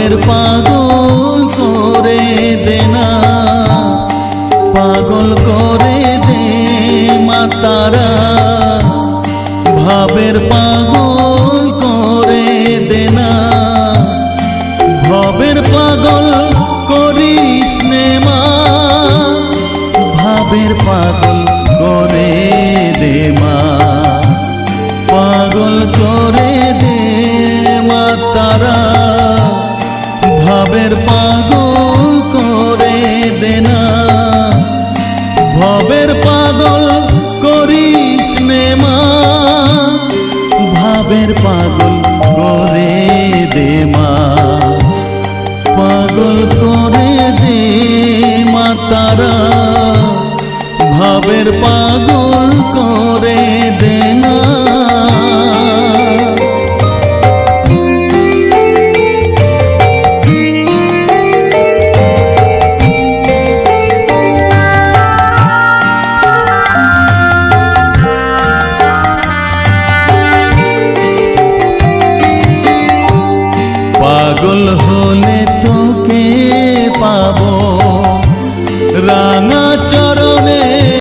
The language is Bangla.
ভবের পাগল করে দে না, পাগল করে দে মা তারা, ভবের পাগল করে দে না, ভবের পাগল করিস নে মা, ভবের পাগল করে দে মা, পাগল করে দে মা তারা, ভবের পাগল করে দে না, ভবের পাগল করিস নে মা, ভবের পাগল